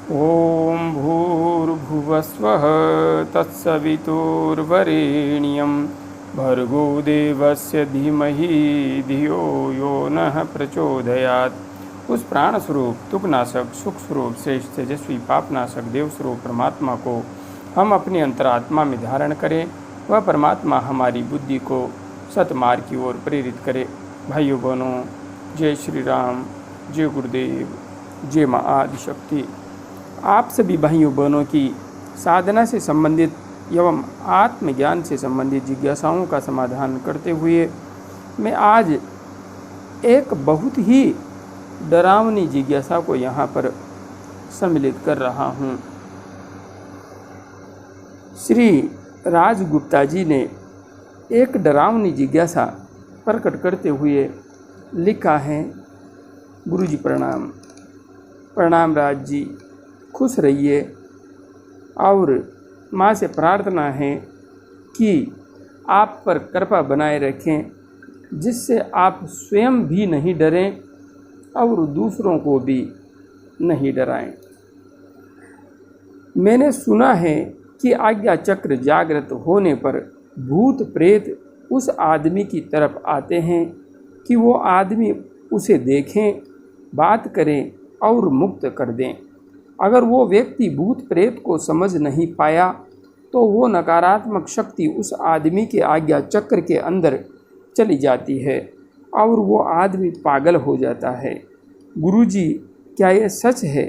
ॐ भूर्भुवस्वः तत्सवितुर्वरेण्यं भर्गो देवस्य धीमहि धियो यो नः प्रचोदयात्। उस प्राण स्वरूप तुकनाशक सुख स्वरूप श्रेष्ठ तेजस्वी पापनाशक देव स्वरूप परमात्मा को हम अपनी अंतरात्मा में धारण करें। वह परमात्मा हमारी बुद्धि को सतमार्ग की ओर प्रेरित करे। भाइयों बहनों, जय श्री राम, जय गुरुदेव, जय माँ आदिशक्ति। आप सभी भाइयों बहनों की साधना से संबंधित एवं आत्मज्ञान से संबंधित जिज्ञासाओं का समाधान करते हुए मैं आज एक बहुत ही डरावनी जिज्ञासा को यहाँ पर सम्मिलित कर रहा हूँ। श्री राजगुप्ता जी ने एक डरावनी जिज्ञासा प्रकट करते हुए लिखा है। गुरु जी प्रणाम। प्रणाम राज जी, खुश रहिए और माँ से प्रार्थना है कि आप पर कृपा बनाए रखें, जिससे आप स्वयं भी नहीं डरें और दूसरों को भी नहीं डराएं। मैंने सुना है कि आज्ञा चक्र जागृत होने पर भूत प्रेत उस आदमी की तरफ आते हैं कि वो आदमी उसे देखें, बात करें और मुक्त कर दें। अगर वो व्यक्ति भूत प्रेत को समझ नहीं पाया तो वो नकारात्मक शक्ति उस आदमी के आज्ञा चक्र के अंदर चली जाती है और वो आदमी पागल हो जाता है। गुरुजी, क्या ये सच है?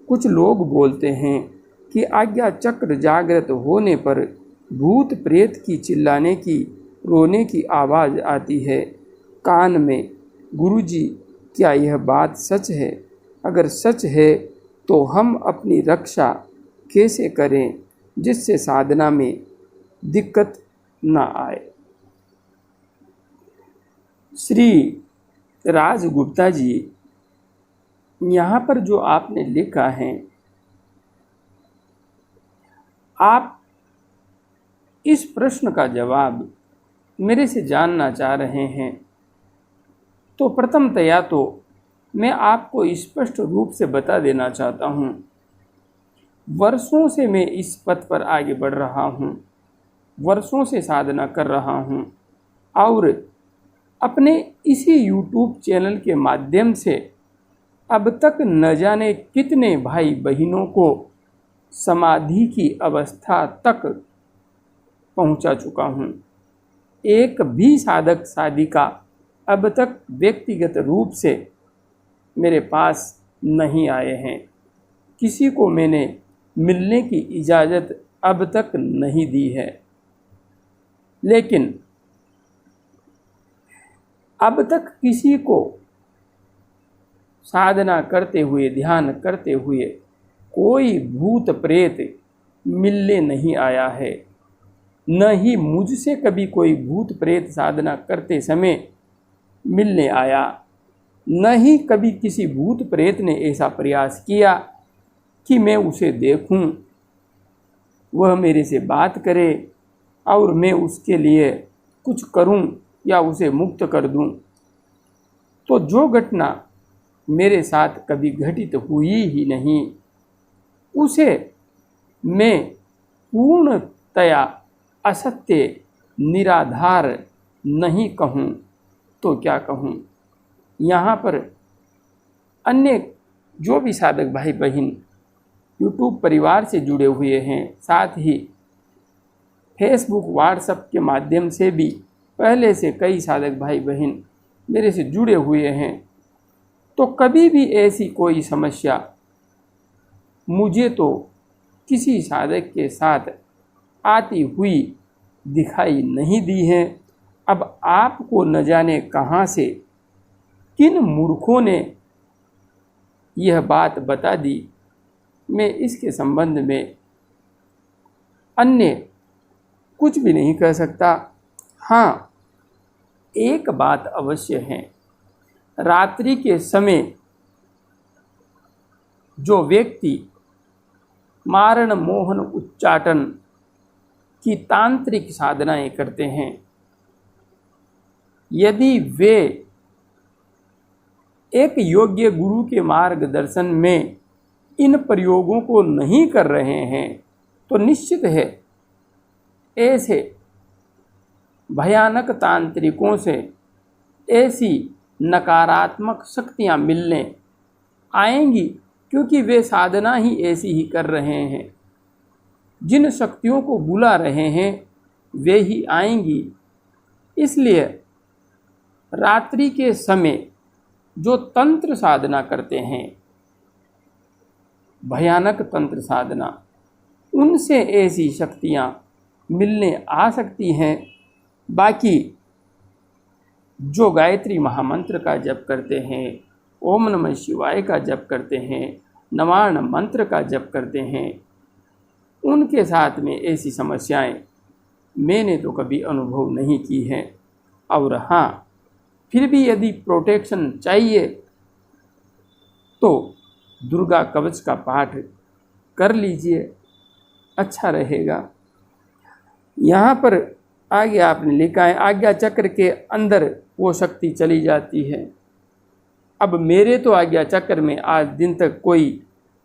कुछ लोग बोलते हैं कि आज्ञा चक्र जागृत होने पर भूत प्रेत की चिल्लाने की, रोने की आवाज़ आती है कान में। गुरुजी, क्या यह बात सच है? अगर सच है तो हम अपनी रक्षा कैसे करें जिससे साधना में दिक्कत ना आए? श्री राजगुप्ता जी, यहाँ पर जो आपने लिखा है, आप इस प्रश्न का जवाब मेरे से जानना चाह रहे हैं, तो प्रथमतया तो मैं आपको स्पष्ट रूप से बता देना चाहता हूँ। वर्षों से मैं इस पथ पर आगे बढ़ रहा हूँ, वर्षों से साधना कर रहा हूँ और अपने इसी YouTube चैनल के माध्यम से अब तक न जाने कितने भाई बहनों को समाधि की अवस्था तक पहुँचा चुका हूँ। एक भी साधक साधिका अब तक व्यक्तिगत रूप से मेरे पास नहीं आए हैं। किसी को मैंने मिलने की इजाज़त अब तक नहीं दी है, लेकिन अब तक किसी को साधना करते हुए, ध्यान करते हुए कोई भूत प्रेत मिलने नहीं आया है। न ही मुझसे कभी कोई भूत प्रेत साधना करते समय मिलने आया, न ही कभी किसी भूत प्रेत ने ऐसा प्रयास किया कि मैं उसे देखूं, वह मेरे से बात करे और मैं उसके लिए कुछ करूं या उसे मुक्त कर दूं। तो जो घटना मेरे साथ कभी घटित हुई ही नहीं, उसे मैं पूर्णतया असत्य, निराधार नहीं कहूं तो क्या कहूं। यहाँ पर अन्य जो भी साधक भाई बहन YouTube परिवार से जुड़े हुए हैं, साथ ही फेसबुक, व्हाट्सएप के माध्यम से भी पहले से कई साधक भाई बहन मेरे से जुड़े हुए हैं, तो कभी भी ऐसी कोई समस्या मुझे तो किसी साधक के साथ आती हुई दिखाई नहीं दी है। अब आपको न जाने कहाँ से किन मूर्खों ने यह बात बता दी, मैं इसके संबंध में अन्य कुछ भी नहीं कह सकता। हाँ, एक बात अवश्य है, रात्रि के समय जो व्यक्ति मारण, मोहन, उच्चाटन की तांत्रिक साधनाएं करते हैं, यदि वे एक योग्य गुरु के मार्गदर्शन में इन प्रयोगों को नहीं कर रहे हैं तो निश्चित है ऐसे भयानक तांत्रिकों से ऐसी नकारात्मक शक्तियां मिलने आएंगी, क्योंकि वे साधना ही ऐसी ही कर रहे हैं। जिन शक्तियों को बुला रहे हैं वे ही आएंगी। इसलिए रात्रि के समय जो तंत्र साधना करते हैं, भयानक तंत्र साधना, उनसे ऐसी शक्तियां मिलने आ सकती हैं। बाकी जो गायत्री महामंत्र का जप करते हैं, ओम नमः शिवाय का जप करते हैं, नवार्ण मंत्र का जप करते हैं, उनके साथ में ऐसी समस्याएं मैंने तो कभी अनुभव नहीं की हैं। और हाँ, फिर भी यदि प्रोटेक्शन चाहिए तो दुर्गा कवच का पाठ कर लीजिए, अच्छा रहेगा। यहाँ पर आगे आपने लिखा है आज्ञा चक्र के अंदर वो शक्ति चली जाती है। अब मेरे तो आज्ञा चक्र में आज दिन तक कोई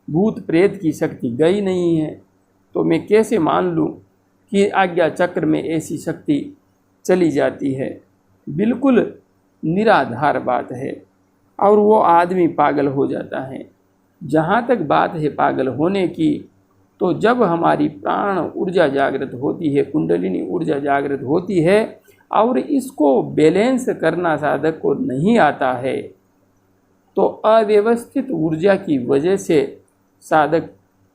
भूत प्रेत की शक्ति गई नहीं है, तो मैं कैसे मान लूँ कि आज्ञा चक्र में ऐसी शक्ति चली जाती है। बिल्कुल निराधार बात है और वो आदमी पागल हो जाता है। जहाँ तक बात है पागल होने की, तो जब हमारी प्राण ऊर्जा जागृत होती है, कुंडलिनी ऊर्जा जागृत होती है और इसको बैलेंस करना साधक को नहीं आता है, तो अव्यवस्थित ऊर्जा की वजह से साधक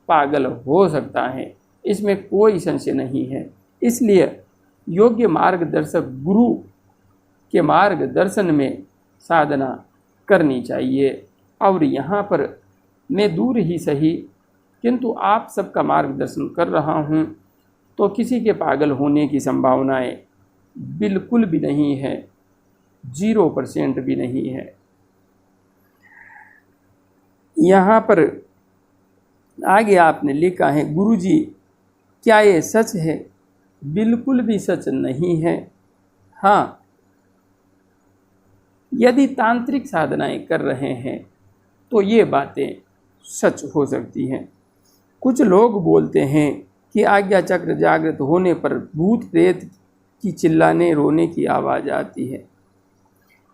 पागल हो सकता है, इसमें कोई संशय नहीं है। इसलिए योग्य मार्गदर्शक गुरु के मार्गदर्शन में साधना करनी चाहिए। और यहाँ पर मैं दूर ही सही किंतु आप सबका मार्गदर्शन कर रहा हूँ, तो किसी के पागल होने की संभावनाएं बिल्कुल भी नहीं है, 0% भी नहीं है। यहाँ पर आगे आपने लिखा है गुरुजी क्या ये सच है? बिल्कुल भी सच नहीं है। हाँ, यदि तांत्रिक साधनाएं कर रहे हैं तो ये बातें सच हो सकती हैं। कुछ लोग बोलते हैं कि आज्ञा चक्र जागृत होने पर भूत प्रेत की चिल्लाने रोने की आवाज़ आती है।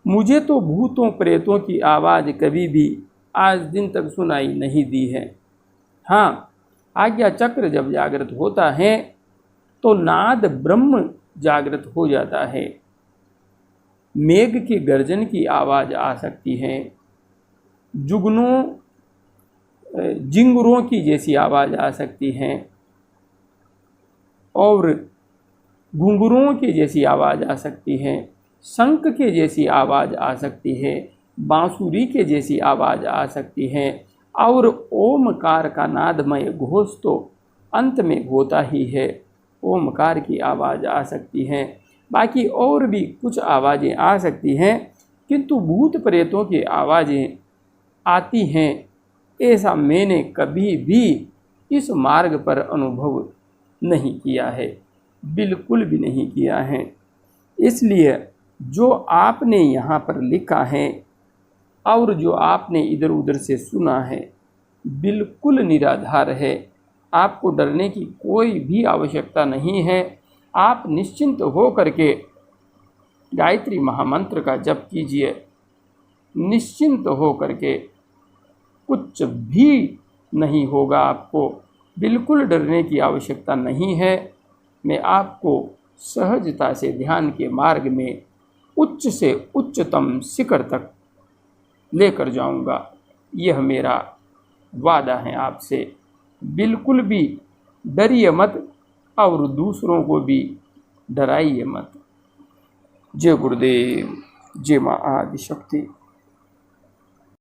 मुझे तो भूतों प्रेतों की आवाज़ कभी भी आज दिन तक सुनाई नहीं दी है। हाँ, आज्ञा चक्र जब जागृत होता है तो नाद ब्रह्म जागृत हो जाता है। मेघ की गर्जन की आवाज़ आ सकती है, जुगनों जिंगरों की जैसी आवाज़ आ सकती है और घुंघरुओं की जैसी आवाज़ आ सकती है, शंख के जैसी आवाज़ आ सकती है, बांसुरी के जैसी आवाज़ आ सकती है और ओमकार का नादमय घोष तो अंत में होता ही है, ओमकार की आवाज़ आ सकती है। बाकी और भी कुछ आवाज़ें आ सकती हैं, किंतु भूत प्रेतों की आवाज़ें आती हैं ऐसा मैंने कभी भी इस मार्ग पर अनुभव नहीं किया है, बिल्कुल भी नहीं किया है। इसलिए जो आपने यहाँ पर लिखा है और जो आपने इधर उधर से सुना है बिल्कुल निराधार है। आपको डरने की कोई भी आवश्यकता नहीं है। आप निश्चिंत हो करके गायत्री महामंत्र का जप कीजिए, निश्चिंत हो करके, कुछ भी नहीं होगा आपको, बिल्कुल डरने की आवश्यकता नहीं है। मैं आपको सहजता से ध्यान के मार्ग में उच्च से उच्चतम शिखर तक लेकर जाऊंगा, यह मेरा वादा है आपसे। बिल्कुल भी डरिए मत और दूसरों को भी डराइए मत। जय गुरुदेव, जय माँ आदिशक्ति।